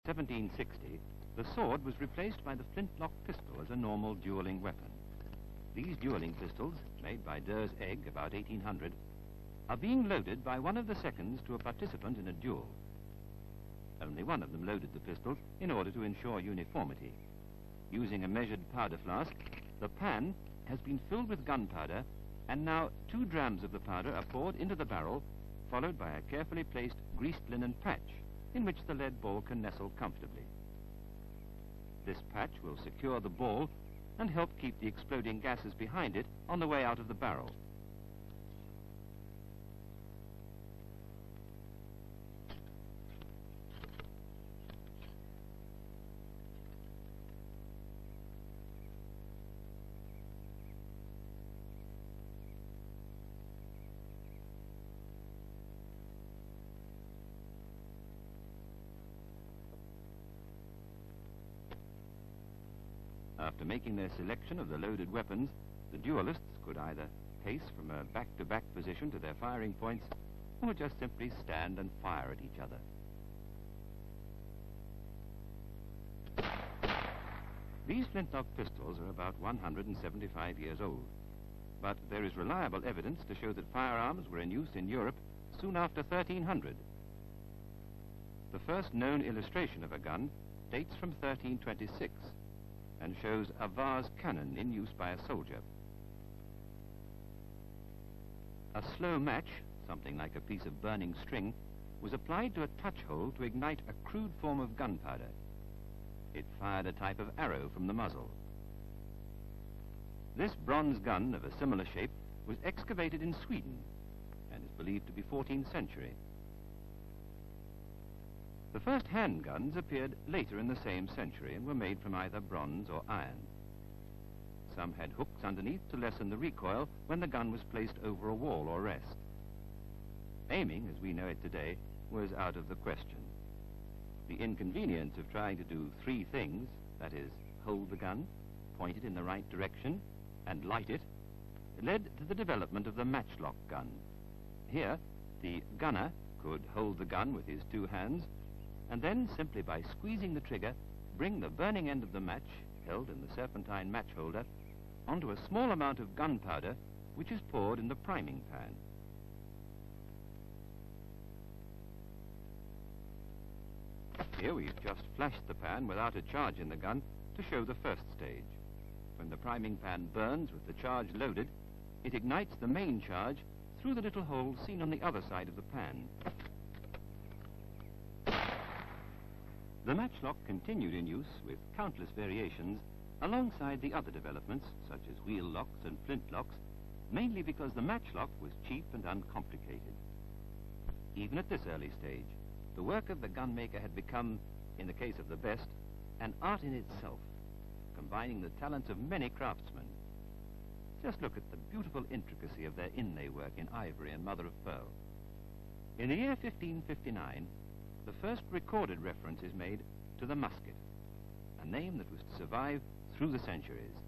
1760, the sword was replaced by the flintlock pistol as a normal dueling weapon. These dueling pistols, made by Durr's Egg about 1800, are being loaded by one of the seconds to a participant in a duel. Only one of them loaded the pistol in order to ensure uniformity. Using a measured powder flask, the pan has been filled with gunpowder, and now 2 drams of the powder are poured into the barrel, followed by a carefully placed greased linen patch in which the lead ball can nestle comfortably. This patch will secure the ball and help keep the exploding gases behind it on the way out of the barrel. After making their selection of the loaded weapons, the duelists could either pace from a back-to-back position to their firing points, or just simply stand and fire at each other. These flintlock pistols are about 175 years old, but there is reliable evidence to show that firearms were in use in Europe soon after 1300. The first known illustration of a gun dates from 1326, and shows a vase cannon in use by a soldier. A slow match, something like a piece of burning string, was applied to a touch hole to ignite a crude form of gunpowder. It fired a type of arrow from the muzzle. This bronze gun of a similar shape was excavated in Sweden and is believed to be 14th century. The first handguns appeared later in the same century and were made from either bronze or iron. Some had hooks underneath to lessen the recoil when the gun was placed over a wall or rest. Aiming, as we know it today, was out of the question. The inconvenience of trying to do 3 things, that is, hold the gun, point it in the right direction, and light it, led to the development of the matchlock gun. Here, the gunner could hold the gun with his 2 hands, and then, simply by squeezing the trigger, bring the burning end of the match, held in the serpentine match holder, onto a small amount of gunpowder, which is poured in the priming pan. Here we've just flashed the pan without a charge in the gun to show the first stage. When the priming pan burns with the charge loaded, it ignites the main charge through the little hole seen on the other side of the pan. The matchlock continued in use with countless variations alongside the other developments, such as wheel locks and flintlocks, mainly because the matchlock was cheap and uncomplicated. Even at this early stage, the work of the gunmaker had become, in the case of the best, an art in itself, combining the talents of many craftsmen. Just look at the beautiful intricacy of their inlay work in ivory and mother of pearl. In the year 1559, the first recorded reference is made to the musket, a name that was to survive through the centuries.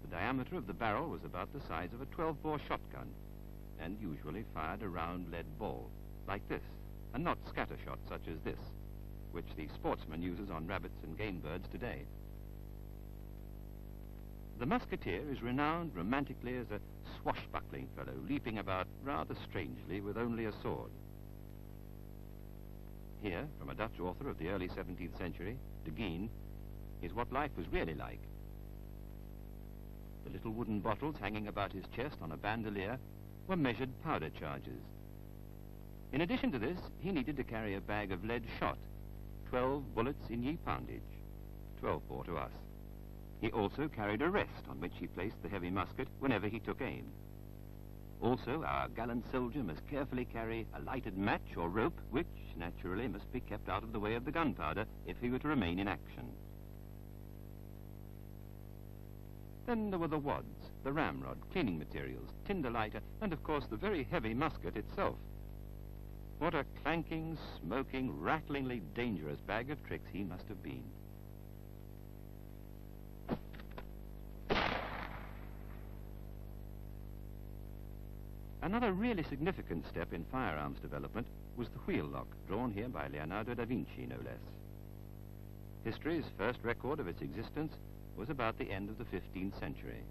The diameter of the barrel was about the size of a 12-bore shotgun, and usually fired a round lead ball, like this, and not scattershot such as this, which the sportsman uses on rabbits and game birds today. The musketeer is renowned romantically as a swashbuckling fellow, leaping about rather strangely with only a sword. Here, from a Dutch author of the early 17th century, De Guin, is what life was really like. The little wooden bottles hanging about his chest on a bandolier were measured powder charges. In addition to this, he needed to carry a bag of lead shot, 12 bullets in ye poundage, 12 bore to us. He also carried a rest on which he placed the heavy musket whenever he took aim. Also, our gallant soldier must carefully carry a lighted match or rope, which, naturally, must be kept out of the way of the gunpowder if he were to remain in action. Then there were the wads, the ramrod, cleaning materials, tinder lighter, and, of course, the very heavy musket itself. What a clanking, smoking, rattlingly dangerous bag of tricks he must have been. Another really significant step in firearms development was the wheel lock, drawn here by Leonardo da Vinci, no less. History's first record of its existence was about the end of the 15th century.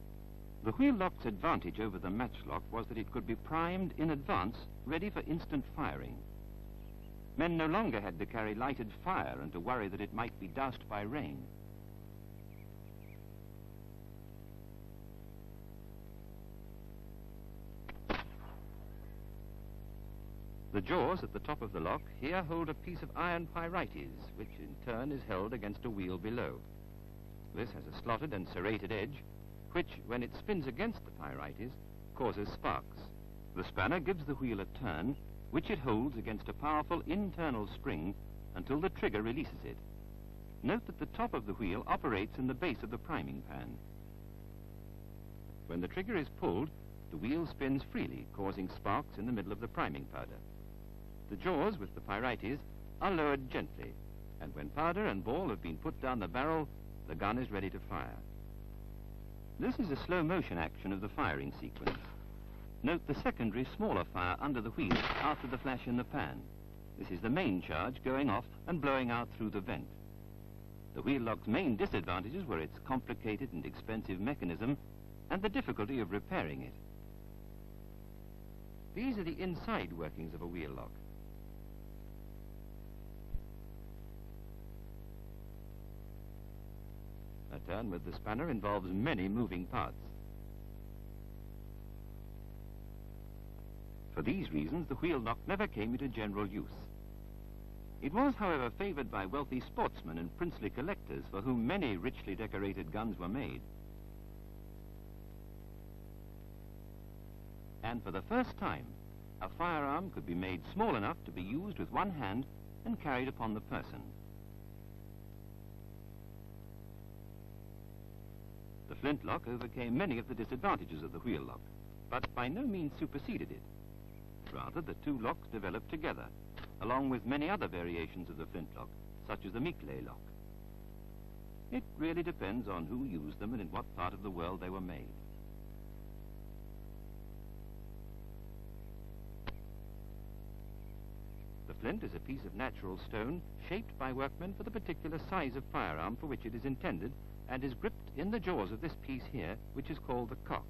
The wheel lock's advantage over the matchlock was that it could be primed in advance, ready for instant firing. Men no longer had to carry lighted fire and to worry that it might be doused by rain. The jaws at the top of the lock here hold a piece of iron pyrites, which in turn is held against a wheel below. This has a slotted and serrated edge, which, when it spins against the pyrites, causes sparks. The spanner gives the wheel a turn, which it holds against a powerful internal spring until the trigger releases it. Note that the top of the wheel operates in the base of the priming pan. When the trigger is pulled, the wheel spins freely, causing sparks in the middle of the priming powder. The jaws with the pyrites are lowered gently, and when powder and ball have been put down the barrel, the gun is ready to fire. This is a slow motion action of the firing sequence. Note the secondary smaller fire under the wheel after the flash in the pan. This is the main charge going off and blowing out through the vent. The wheel lock's main disadvantages were its complicated and expensive mechanism and the difficulty of repairing it. These are the inside workings of a wheel lock. A turn with the spanner involves many moving parts. For these reasons, the wheel lock never came into general use. It was, however, favored by wealthy sportsmen and princely collectors for whom many richly decorated guns were made. And for the first time, a firearm could be made small enough to be used with one hand and carried upon the person. The flintlock overcame many of the disadvantages of the wheel lock, but by no means superseded it. Rather, the two locks developed together, along with many other variations of the flintlock, such as the Micle lock. It really depends on who used them and in what part of the world they were made. The flint is a piece of natural stone shaped by workmen for the particular size of firearm for which it is intended, and is gripped in the jaws of this piece here, which is called the cock.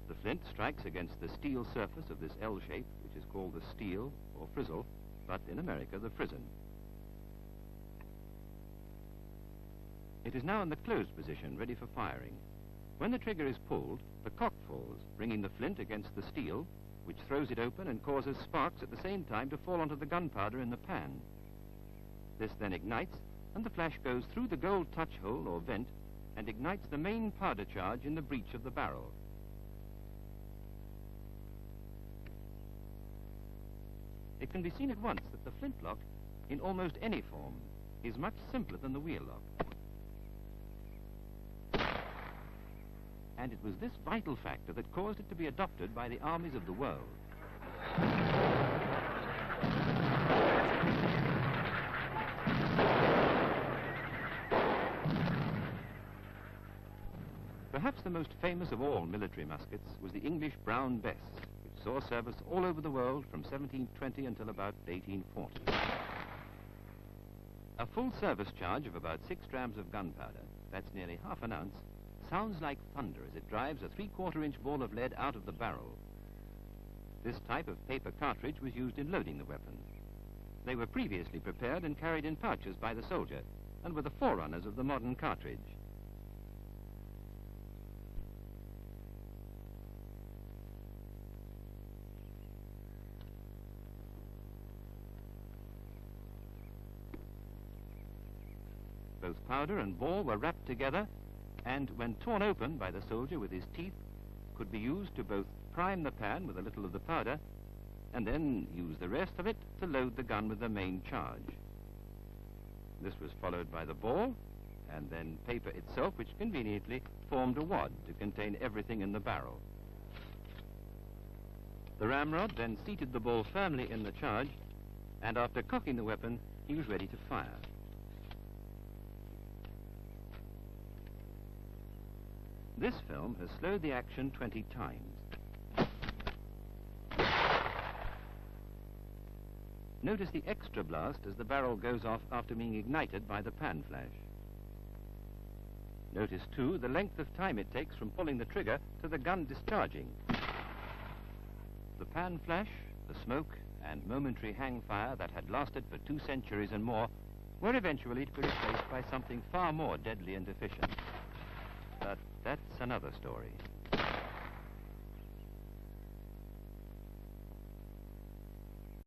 The flint strikes against the steel surface of this L shape, which is called the steel or frizzle, but in America the frizzen. It is now in the closed position, ready for firing. When the trigger is pulled, the cock falls, bringing the flint against the steel, which throws it open and causes sparks at the same time to fall onto the gunpowder in the pan. This then ignites, and the flash goes through the gold touch hole or vent and ignites the main powder charge in the breech of the barrel. It can be seen at once that the flintlock, in almost any form, is much simpler than the wheel lock. And it was this vital factor that caused it to be adopted by the armies of the world. Perhaps the most famous of all military muskets was the English Brown Bess, which saw service all over the world from 1720 until about 1840. A full service charge of about 6 drams of gunpowder, that's nearly half an ounce, sounds like thunder as it drives a 3/4-inch ball of lead out of the barrel. This type of paper cartridge was used in loading the weapon. They were previously prepared and carried in pouches by the soldier, and were the forerunners of the modern cartridge. Both powder and ball were wrapped together, and when torn open by the soldier with his teeth, could be used to both prime the pan with a little of the powder, and then use the rest of it to load the gun with the main charge. This was followed by the ball, and then paper itself, which conveniently formed a wad to contain everything in the barrel. The ramrod then seated the ball firmly in the charge, and after cocking the weapon, he was ready to fire. This film has slowed the action 20 times. Notice the extra blast as the barrel goes off after being ignited by the pan flash. Notice, too, the length of time it takes from pulling the trigger to the gun discharging. The pan flash, the smoke, and momentary hang fire that had lasted for 2 centuries and more were eventually to be replaced by something far more deadly and efficient. But that's another story.